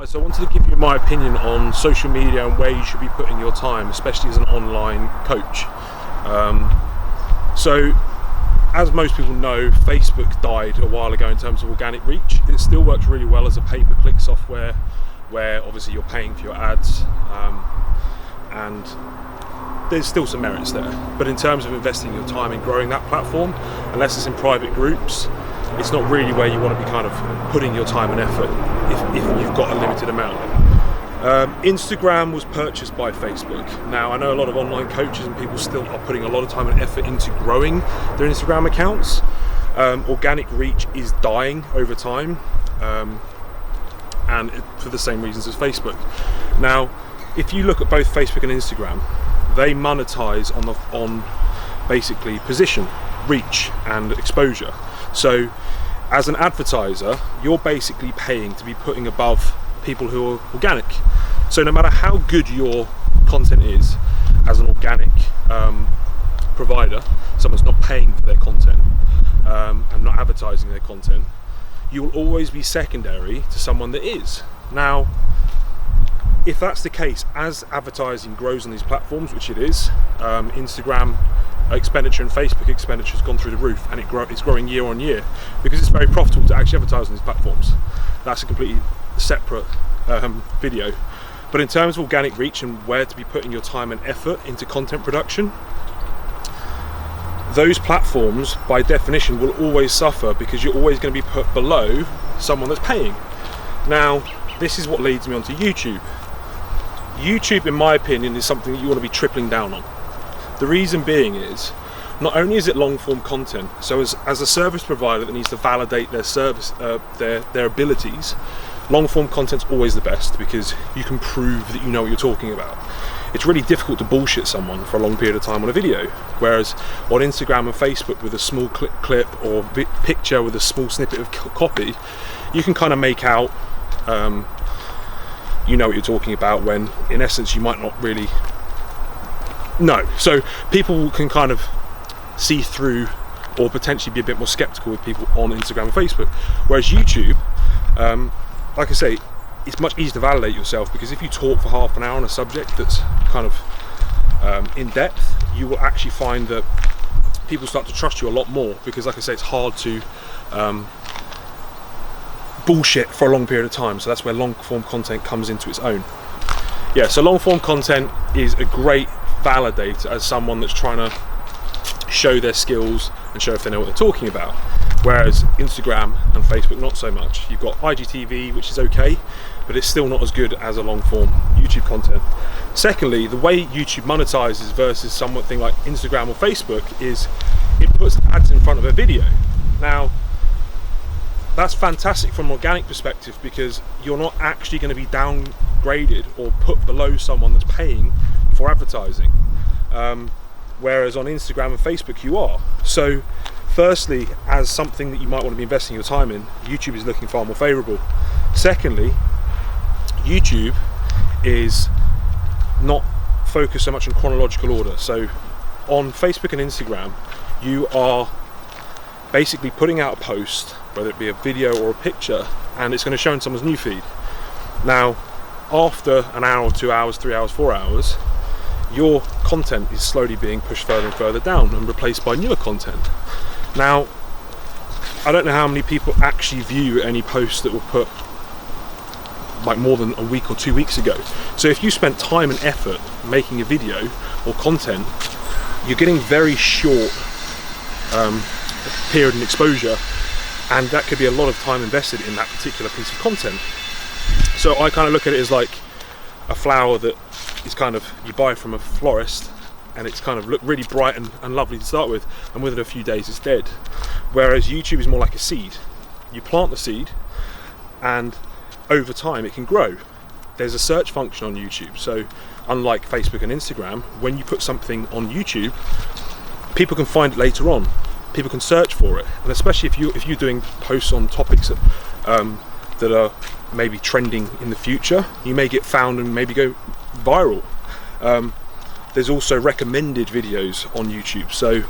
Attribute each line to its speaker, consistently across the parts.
Speaker 1: So I wanted to give you my opinion on social media and where you should be putting your time, especially as an online coach. So as most people know, Facebook died a while ago in terms of organic reach. It still works really well as a pay-per-click software where obviously you're paying for your ads, and there's still some merits there. But in terms of investing your time in growing that platform, unless it's in private groups, it's not really where you want to be kind of putting your time and effort if you've got a limited amount. Instagram was purchased by Facebook. Now I know a lot of online coaches and people still are putting a lot of time and effort into growing their Instagram accounts. Organic reach is dying over time, and for the same reasons as Facebook. Now if you look at both Facebook and Instagram, they monetize on basically position, reach and exposure. So as an advertiser, you're basically paying to be putting above people who are organic. So no matter how good your content is as an organic provider, someone's not paying for their content and not advertising their content, you will always be secondary to someone that is. Now if that's the case, as advertising grows on these platforms, which it is, Instagram expenditure and Facebook expenditure has gone through the roof, and it's growing year on year because it's very profitable to actually advertise on these platforms. That's a completely separate video. But in terms of organic reach and where to be putting your time and effort into content production, those platforms by definition will always suffer because you're always going to be put below someone that's paying. Now this is what leads me onto YouTube. YouTube, in my opinion, is something that you want to be tripling down on. The reason being is, not only is it long form content, so as a service provider that needs to validate their service, their abilities, long form content's always the best because you can prove that you know what you're talking about. It's really difficult to bullshit someone for a long period of time on a video, whereas on Instagram and Facebook with a small clip or picture with a small snippet of copy, you can kind of make out you know what you're talking about, when in essence you might not really know. So people can kind of see through or potentially be a bit more skeptical with people on Instagram and Facebook. Whereas YouTube, like I say, it's much easier to validate yourself because if you talk for half an hour on a subject that's kind of in depth, you will actually find that people start to trust you a lot more because, like I say, it's hard to bullshit for a long period of time. So that's where long form content comes into its own. Yeah, so long form content is a great validator as someone that's trying to show their skills and show if they know what they're talking about. Whereas Instagram and Facebook, not so much. You've got IGTV, which is okay, but it's still not as good as a long form YouTube content. Secondly, the way YouTube monetizes versus something like Instagram or Facebook is it puts ads in front of a video. Now, that's fantastic from an organic perspective because you're not actually going to be downgraded or put below someone that's paying for advertising. Whereas on Instagram and Facebook you are. So firstly, as something that you might want to be investing your time in, YouTube is looking far more favourable. Secondly, YouTube is not focused so much on chronological order. So on Facebook and Instagram, you are basically putting out a post, whether it be a video or a picture, and it's going to show in someone's newsfeed. Now, after an hour, 2 hours, 3 hours, 4 hours, your content is slowly being pushed further and further down and replaced by newer content. Now, I don't know how many people actually view any posts that were put like more than a week or 2 weeks ago. So if you spent time and effort making a video or content, you're getting very short period and exposure, and that could be a lot of time invested in that particular piece of content. So I kind of look at it as like a flower that is kind of, you buy from a florist and it's kind of look really bright and lovely to start with, and within a few days it's dead. Whereas YouTube is more like a seed. You plant the seed and over time it can grow. There's a search function on YouTube, so unlike Facebook and Instagram, when you put something on YouTube, people can find it later on. People can search for it, and especially if you're doing posts on topics that are maybe trending in the future, you may get found and maybe go viral. There's also recommended videos on YouTube, so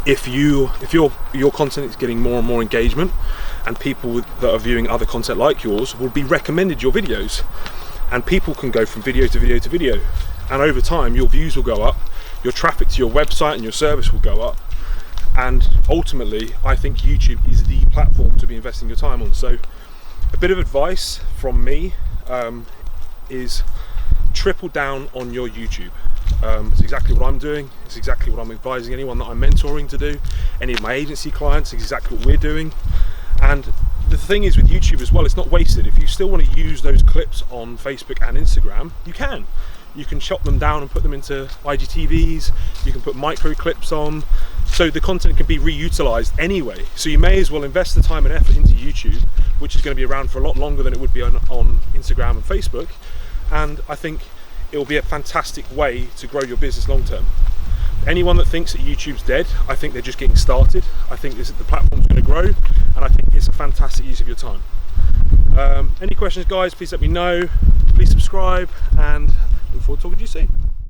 Speaker 1: if your content is getting more and more engagement, and people that are viewing other content like yours will be recommended your videos, and people can go from video to video to video, and over time your views will go up, your traffic to your website and your service will go up, and ultimately I think YouTube is the platform to be investing your time on. So a bit of advice from me is triple down on your YouTube. It's exactly what I'm doing, it's exactly what I'm advising anyone that I'm mentoring to do, any of my agency clients, exactly what we're doing. And the thing is with YouTube as well, it's not wasted. If you still want to use those clips on Facebook and Instagram, you can. You can chop them down and put them into IGTVs, you can put micro clips on, so the content can be reutilized anyway. So you may as well invest the time and effort into YouTube, which is going to be around for a lot longer than it would be on Instagram and Facebook, and I think it will be a fantastic way to grow your business long term. Anyone that thinks that YouTube's dead, I think they're just getting started. I think the platform's going to grow, and I think it's a fantastic use of your time. Any questions, guys, please let me know. Please subscribe, and look forward to talking to you soon.